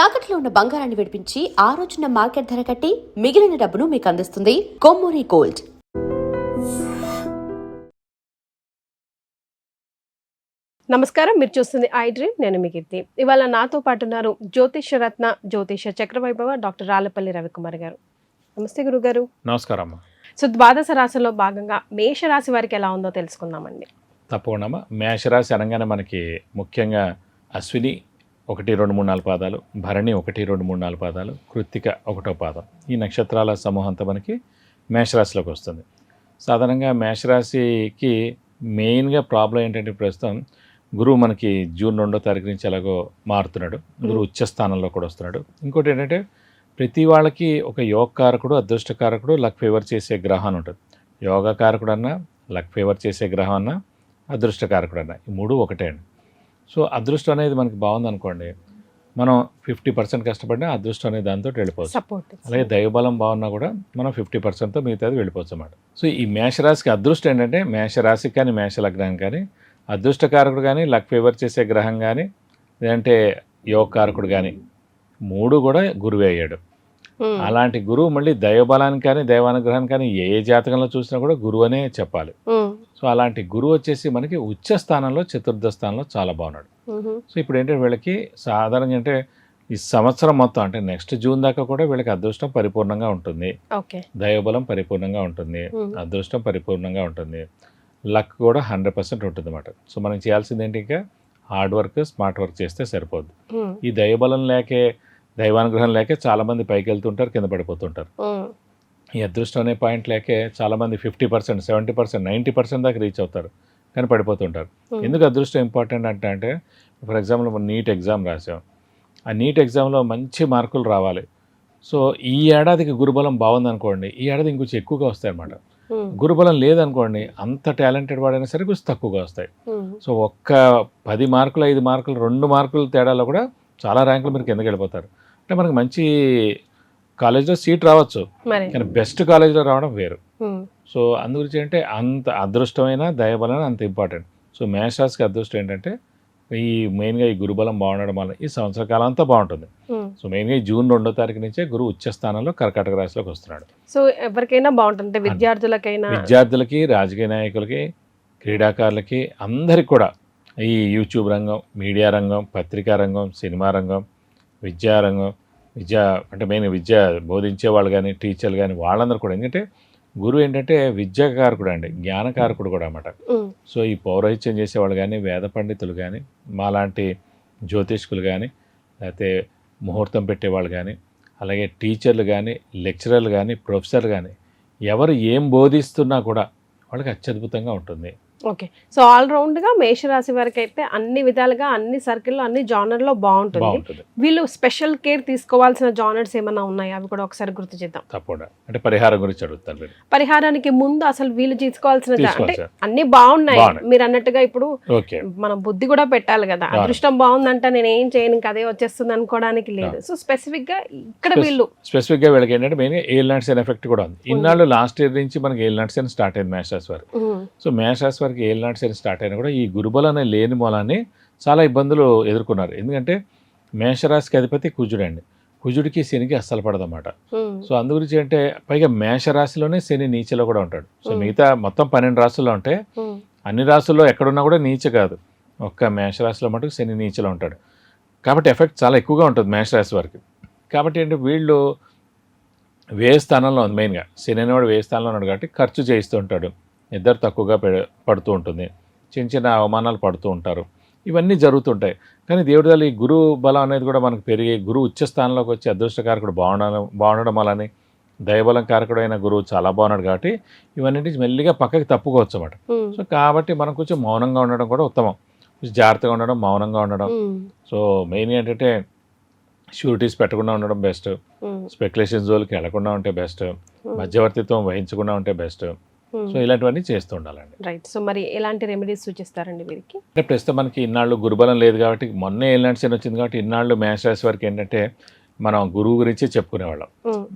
తాకట్లో ఉన్న బంగారాన్ని విడిపించి ఆ రోజున మార్కెట్ ధర కట్టి మిగిలిన డబ్బును మీకు అందిస్తుంది కొమ్మూరి గోల్డ్. నమస్కారం, మీరు చూస్తుంది ఐ డ్రీమ్. నేను మీ కీర్తి. ఇవాళ నాతో పాటు ఉన్నారు జ్యోతిష రత్న జ్యోతిష చక్రవైభవ డాక్టర్ రాళ్లపల్లి రవికుమార్ గారు. నమస్తే గురుగారు. నమస్కారం. సో ద్వాదశ రాశిలో భాగంగా మేషరాశి వారికి ఎలా ఉందో తెలుసుకుందామండి. తప్పకుండా. మేషరాశి అనగానే మనకి ముఖ్యంగా అశ్విని 1, 2, 3, 4 పాదాలు, భరణి 1, 2, 3, 4 పాదాలు, కృత్తిక 1వ పాదం, ఈ నక్షత్రాల సమూహంతో మనకి మేషరాశిలోకి వస్తుంది. సాధారణంగా మేషరాశికి మెయిన్గా ప్రాబ్లం ఏంటంటే ప్రస్తుతం గురువు మనకి జూన్ 2వ తారీఖు నుంచి ఎలాగో మారుతున్నాడు. గురువు ఉచ్చ స్థానంలో కూడా వస్తున్నాడు. ఇంకోటి ఏంటంటే ప్రతి వాళ్ళకి ఒక యోగకారకుడు, అదృష్టకారకుడు, లక్ ఫేవర్ చేసే గ్రహం అని ఉంటుంది. యోగకారకుడు అన్నా, లక్ ఫేవర్ చేసే గ్రహం అన్నా, అదృష్టకారకుడు అన్నా, ఈ మూడు ఒకటే అండి. సో అదృష్టం అనేది మనకి బాగుంది అనుకోండి, మనం 50% కష్టపడినా అదృష్టం అనేది దాంతో వెళ్ళిపోవచ్చు. అలాగే దైవబలం బాగున్నా కూడా మనం 50%తో మిగతాది వెళ్ళిపోవచ్చు అన్నమాట. సో ఈ మేషరాశికి అదృష్టం ఏంటంటే మేషరాశికి కానీ మేషలగ్నం కానీ అదృష్టకారకుడు కానీ, లక్ ఫేవర్ చేసే గ్రహం కానీ, లేదంటే యోగకారకుడు కానీ, మూడు కూడా గురువే అయ్యాడు. అలాంటి గురువు మళ్ళీ దైవబలానికి కానీ దైవానుగ్రహానికి కానీ ఏ జాతకంలో చూసినా కూడా గురువు అనే చెప్పాలి. సో అలాంటి గురువు వచ్చేసి మనకి ఉచ్చ స్థానంలో, చతుర్థ స్థానంలో చాలా బాగున్నాడు. సో ఇప్పుడు ఏంటంటే వీళ్ళకి సాధారణంగా అంటే ఈ సంవత్సరం మొత్తం అంటే నెక్స్ట్ జూన్ దాకా కూడా వీళ్ళకి అదృష్టం పరిపూర్ణంగా ఉంటుంది, దైవబలం పరిపూర్ణంగా ఉంటుంది, అదృష్టం పరిపూర్ణంగా ఉంటుంది, లక్ కూడా 100% ఉంటుంది అన్నమాట. సో మనం చేయాల్సింది ఏంటి, ఇంకా హార్డ్ వర్క్, స్మార్ట్ వర్క్ చేస్తే సరిపోద్ది. ఈ దైవబలం లేకే, దైవానుగ్రహం లేకే చాలామంది పైకి వెళ్తుంటారు, కింద పడిపోతుంటారు. ఈ అదృష్టం అనే పాయింట్ లేకే చాలామంది 50%, 70%, 90% దాకా రీచ్ అవుతారు, కానీ పడిపోతుంటారు. ఎందుకు అదృష్టం ఇంపార్టెంట్ అంటే ఫర్ ఎగ్జాంపుల్ మనం నీట్ ఎగ్జామ్ రాసాం. ఆ నీట్ ఎగ్జామ్లో మంచి మార్కులు రావాలి. సో ఈ ఏడాదికి గురుబలం బాగుందనుకోండి, ఈ ఏడాది ఇంకొంచెం ఎక్కువగా వస్తాయి అన్నమాట. గురుబలం లేదనుకోండి, అంత టాలెంటెడ్ వాడైనా సరే కొంచెం తక్కువగా వస్తాయి. సో ఒక్క 10 మార్కులు, 5 మార్కులు, 2 మార్కుల తేడాలో కూడా చాలా ర్యాంకులు మీరు కిందకి వెళ్ళిపోతారు. అంటే మనకి మంచి కాలేజ్లో సీట్ రావచ్చు, కానీ బెస్ట్ కాలేజ్లో రావడం వేరు. సో అందు గురించి అంటే అంత అదృష్టమైన దైవబలం అంత ఇంపార్టెంట్. సో మేషరాశికి అదృష్టం ఏంటంటే ఈ మెయిన్గా ఈ గురుబలం బాగుండడం వల్ల ఈ సంవత్సర కాలం అంతా బాగుంటుంది. సో మెయిన్గా ఈ జూన్ 2వ తారీఖు నుంచే గురువు ఉచ్చ స్థానంలో కర్కాటక రాశిలోకి వస్తున్నాడు. సో ఎవరికైనా బాగుంటుంది, విద్యార్థులకి, రాజకీయ నాయకులకి, క్రీడాకారులకి, అందరికి కూడా, ఈ యూట్యూబ్ రంగం, మీడియా రంగం, పత్రికా రంగం, సినిమా రంగం, విద్యారంగం, అంటే మెయిన్ విద్య బోధించే వాళ్ళు కానీ, టీచర్లు కానీ, వాళ్ళందరూ కూడా. ఎందుకంటే గురువు ఏంటంటే విద్యాకారకుడు అండి, జ్ఞానకారకుడు కూడా అన్నమాట. సో ఈ పౌరోహిత్యం చేసేవాళ్ళు కానీ, వేద పండితులు కానీ, మాలాంటి జ్యోతిష్కులు కానీ, లేకపోతే ముహూర్తం పెట్టేవాళ్ళు కానీ, అలాగే టీచర్లు కానీ, లెక్చరర్లు కానీ, ప్రొఫెసర్లు కానీ, ఎవరు ఏం బోధిస్తున్నా కూడా వాళ్ళకి అత్యద్భుతంగా ఉంటుంది. ఓకే. సో ఆల్రౌండ్గా మేషరాశి వారికి అయితే అన్ని విధాలుగా, అన్ని సర్కిల్లో, అన్ని జానర్లో బాగుంటుంది. వీళ్ళు స్పెషల్ కేర్ తీసుకోవాల్సిన జానర్స్ ఏమైనా ఉన్నాయా, అవి కూడా ఒకసారి గుర్తు చేద్దాం. తప్పకుండా. అంటే పరిహారం గురించి అడుగుతారు. పరిహారానికి ముందు అసలు వీళ్ళు తీసుకోవాల్సిన, అంటే అన్ని బాగున్నాయి మీరు అన్నట్టుగా, ఇప్పుడు మనం బుద్ధి కూడా పెట్టాలి కదా. అదృష్టం బాగుందంటే నేను ఏం చేయను, ఇంకా అదే వచ్చేస్తుంది అనుకోవడానికి లేదు. సో స్పెసిఫిక్ గా ఇక్కడ స్పెసిఫిక్ గా వీళ్ళకి ఏంటంటే మెయిన్ ఏలినాటి శని ఎఫెక్ట్ కూడా ఉంది. ఇన్నాళ్ళు లాస్ట్ ఇయర్ నుంచి మనకి ఏలినాటి శని స్టార్ట్ అయింది మేషరాశి వారు. సో మేషరాశి వారికి ఏలినాటి శని స్టార్ట్ అయినా కూడా ఈ గురుబలం అనే లేని మూలాన్ని చాలా ఇబ్బందులు ఎదుర్కొన్నారు. ఎందుకంటే మేషరాశికి అధిపతి కుజుడండి, కుజుడికి శనికి అస్సలు పడదన్నమాట. సో అందు గురించి అంటే పైగా మేషరాశిలోనే శని నీచలో కూడా ఉంటాడు. సో మిగతా మొత్తం 12 రాశుల్లో ఉంటే అన్ని రాశుల్లో ఎక్కడున్నా కూడా నీచ కాదు, ఒక్క మేషరాశిలో మటుకు శని నీచలో ఉంటాడు. కాబట్టి ఎఫెక్ట్ చాలా ఎక్కువగా ఉంటుంది మేషరాశి వారికి. కాబట్టి అంటే వీళ్ళు వ్యయ స్థానంలో ఉంది. మెయిన్గా శని అనేవాడు వ్యయ స్థానంలో ఉన్నాడు కాబట్టి ఖర్చు చేయిస్తూ ఉంటాడు, నిద్ర తక్కువగా పడుతూ ఉంటుంది, చిన్న చిన్న అవమానాలు పడుతూ ఉంటారు, ఇవన్నీ జరుగుతుంటాయి. కానీ దేవుడి వల్ల ఈ గురువు బలం అనేది కూడా మనకు పెరిగి గురువు ఉచ్చ స్థానంలోకి వచ్చి అదృష్టకారకుడు బాగుండడం వలని, దైవబలం కారకుడైన గురువు చాలా బాగున్నాడు కాబట్టి ఇవన్నీ మెల్లిగా పక్కకి తప్పుకోవచ్చు అన్నమాట. సో కాబట్టి మనం కొంచెం మౌనంగా ఉండడం కూడా ఉత్తమం, కొంచెం జాగ్రత్తగా ఉండడం, మౌనంగా ఉండడం. సో మెయిన్ ఏంటంటే షూరిటీస్ పెట్టకుండా ఉండడం బెస్ట్, స్పెక్యులేషన్ జోలికి వెళ్లకుండా ఉంటే బెస్ట్, మధ్యవర్తిత్వం వహించకుండా ఉంటే బెస్ట్. సో ఇలాంటివన్నీ చేస్తూ ఉండాలండి. రైట్. సో మరి ఎలాంటి రెమెడీస్ సూచిస్తారండి వీరికి? అంటే ప్రస్తుతం మనకి ఇన్నాళ్ళు గురుబలం లేదు కాబట్టి, మొన్నే ఏలినాటి శని వచ్చింది కాబట్టి ఇన్నాళ్ళు మేషరాశి వారికి ఏంటంటే మనం గురువు గురించి చెప్పుకునేవాళ్ళం.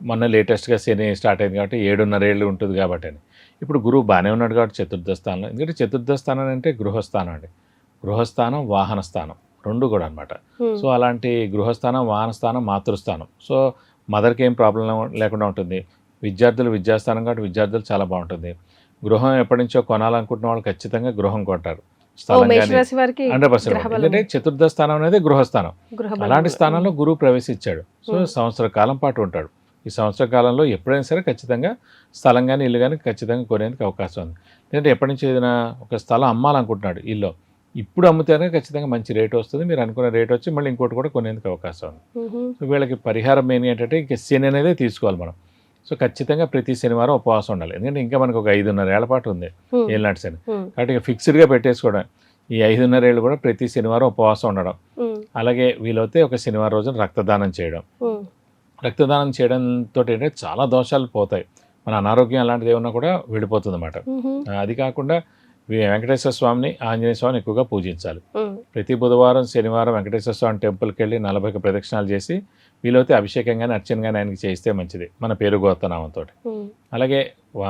మొన్న లేటెస్ట్గా శని స్టార్ట్ అయింది కాబట్టి 7.5 ఏళ్ళు ఉంటుంది కాబట్టి అని. ఇప్పుడు గురువు బాగానే ఉన్నాడు కాబట్టి చతుర్థ స్థానంలో, ఎందుకంటే చతుర్థ స్థానం అంటే గృహస్థానం అండి. గృహస్థానం, వాహన స్థానం రెండు కూడా అనమాట. సో అలాంటి గృహస్థానం, వాహనస్థానం, మాతృస్థానం. సో మదర్కి ఏం ప్రాబ్లం లేకుండా ఉంటుంది. విద్యార్థులు విద్యాస్థానం కాబట్టి విద్యార్థులు చాలా బాగుంటుంది. గృహం ఎప్పటి నుంచో కొనాలనుకుంటున్న వాళ్ళు ఖచ్చితంగా గృహం కొంటారు. స్థలం కానీ 100%. ఎందుకంటే చతుర్థ స్థానం అనేది గృహస్థానం. అలాంటి స్థానంలో గురువు ప్రవేశించాడు. సో సంవత్సర కాలం పాటు ఉంటాడు. ఈ సంవత్సర కాలంలో ఎప్పుడైనా సరే ఖచ్చితంగా స్థలం కానీ ఇల్లు కానీ ఖచ్చితంగా కొనేందుకు అవకాశం ఉంది. ఎందుకంటే ఎప్పటి నుంచి ఏదైనా ఒక స్థలం అమ్మాలనుకుంటున్నాడు ఇల్లు, ఇప్పుడు అమ్ముతేనే ఖచ్చితంగా మంచి రేటు వస్తుంది. మీరు అనుకున్న రేట్ వచ్చి మళ్ళీ ఇంకోటి కూడా కొనేందుకు అవకాశం ఉంది. సో వీళ్ళకి పరిహారం మెయిన్ ఏంటంటే ఇంక శని అనేది తీసుకోవాలి మనం. సో ఖచ్చితంగా ప్రతి శనివారం ఉపవాసం ఉండాలి. ఎందుకంటే ఇంకా మనకు ఒక 5.5 ఏళ్ల పాటు ఉంది ఏళ్ళనాటి శని. కాబట్టి ఇక ఫిక్స్డ్గా పెట్టేసుకోవడం. ఈ 5.5 ఏళ్ళు కూడా ప్రతి శనివారం ఉపవాసం ఉండడం. అలాగే వీలైతే ఒక శనివారం రోజున రక్తదానం చేయడం. రక్తదానం చేయడంతో ఏంటంటే చాలా దోషాలు పోతాయి. మన అనారోగ్యం అలాంటిది ఏమన్నా కూడా వెళ్ళిపోతుంది అన్నమాట. అది కాకుండా వెంకటేశ్వర స్వామిని, ఆంజనేయ స్వామిని ఎక్కువగా పూజించాలి. ప్రతి బుధవారం, శనివారం వెంకటేశ్వర స్వామి టెంపుల్కి వెళ్ళి 40 ప్రదక్షిణాలు చేసి వీలైతే అభిషేకం కానీ అర్చన కానీ ఆయనకి చేస్తే మంచిది, మన పేరు గోత్రనామంతో. అలాగే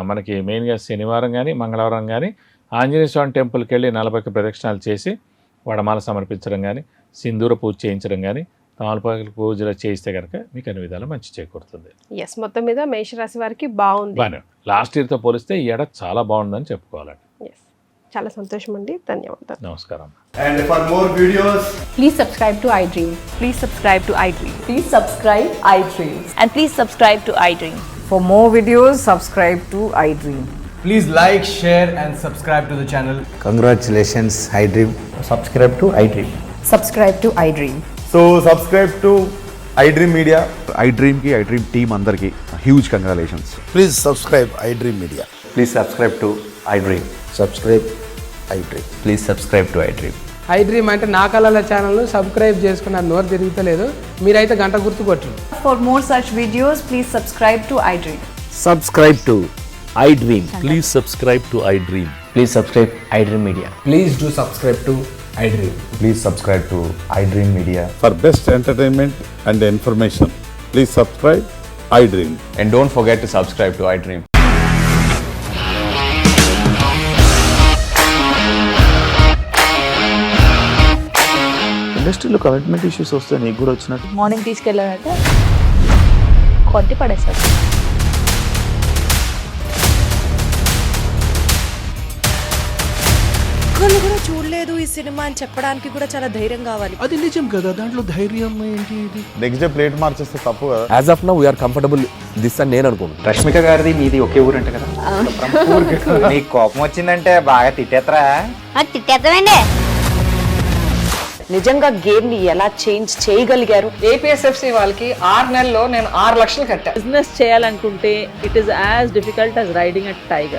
మనకి మెయిన్గా శనివారం కానీ మంగళవారం కానీ ఆంజనేయ స్వామి టెంపుల్కి వెళ్ళి 40 ప్రదక్షిణాలు చేసి వడమాల సమర్పించడం కానీ, సింధూర పూజ చేయించడం కానీ, తమలపాకుల పూజలు చేయిస్తే కనుక మీకు అన్ని విధాలు మంచి చేకూరుతుంది. మొత్తం మీద మేషరాశి వారికి బాగుంది. లాస్ట్ ఇయర్తో పోలిస్తే ఈ ఏడాది చాలా బాగుందని చెప్పుకోవాలండి. చాలా సంతోషం అండి. ధన్యవాదాలు. నమస్కారం. And for more videos, Please subscribe to iDream. Please subscribe to iDream. Please subscribe iDream. And please subscribe to iDream. For more videos, subscribe to iDream. please like, share and subscribe to the channel. Congratulations, iDream. Subscribe to iDream. Subscribe to iDream. So subscribe to iDream Media. iDream ki iDream team andarki huge congratulations. Please subscribe iDream Media. Please subscribe to iDream. Subscribe iDream. Please subscribe to iDream. iDream అంటే నా కళల ఛానల్ను subscribe చేసుకున్న నోరు తిరుగుతలేదు. మీరైతే గంట గుర్తు కొట్టండి. For more such videos, please subscribe to iDream. Subscribe to iDream. Please subscribe to iDream. Please subscribe iDream Media. Please do subscribe to iDream. Please subscribe to iDream Media. For best entertainment and information, please subscribe iDream. And don't forget to subscribe to iDream. ఇండస్ట్రీలో commitment issues వస్తే నీకు కూడా వచ్చినట్టు morning తీసుకెళ్ళారంటే కొట్టి పడేస్తారు. ఒక్కళ్ళు కూడా చూడలేదు ఈ సినిమా అని చెప్పడానికి కూడా చాలా ధైర్యం కావాలి. అది నిజం కదా, దాంట్లో ధైర్యం ఏంటి? ఇది నెక్స్ట్ డే ప్లేట్ మార్చేస్తే తప్పు కదా. As of now, we are comfortable this అని నేను అనుకుంటున్నాను. రష్మిక గారిది మీది ఒకే ఊరు అంట కదా. నీకు కోపం వచ్చిందంటే బాగా తిట్టేత్తరా? తిట్టేద్దామండి. నిజంగా గేమ్ ని ఎలా చేంజ్ చేయగలిగారు? ఏపీఎస్ఎఫ్సి వాళ్ళకి 6 నెలల్లో నేను 6 లక్షలు కట్టా. బిజినెస్ చేయాలనుకుంటే it is as difficult as riding a tiger.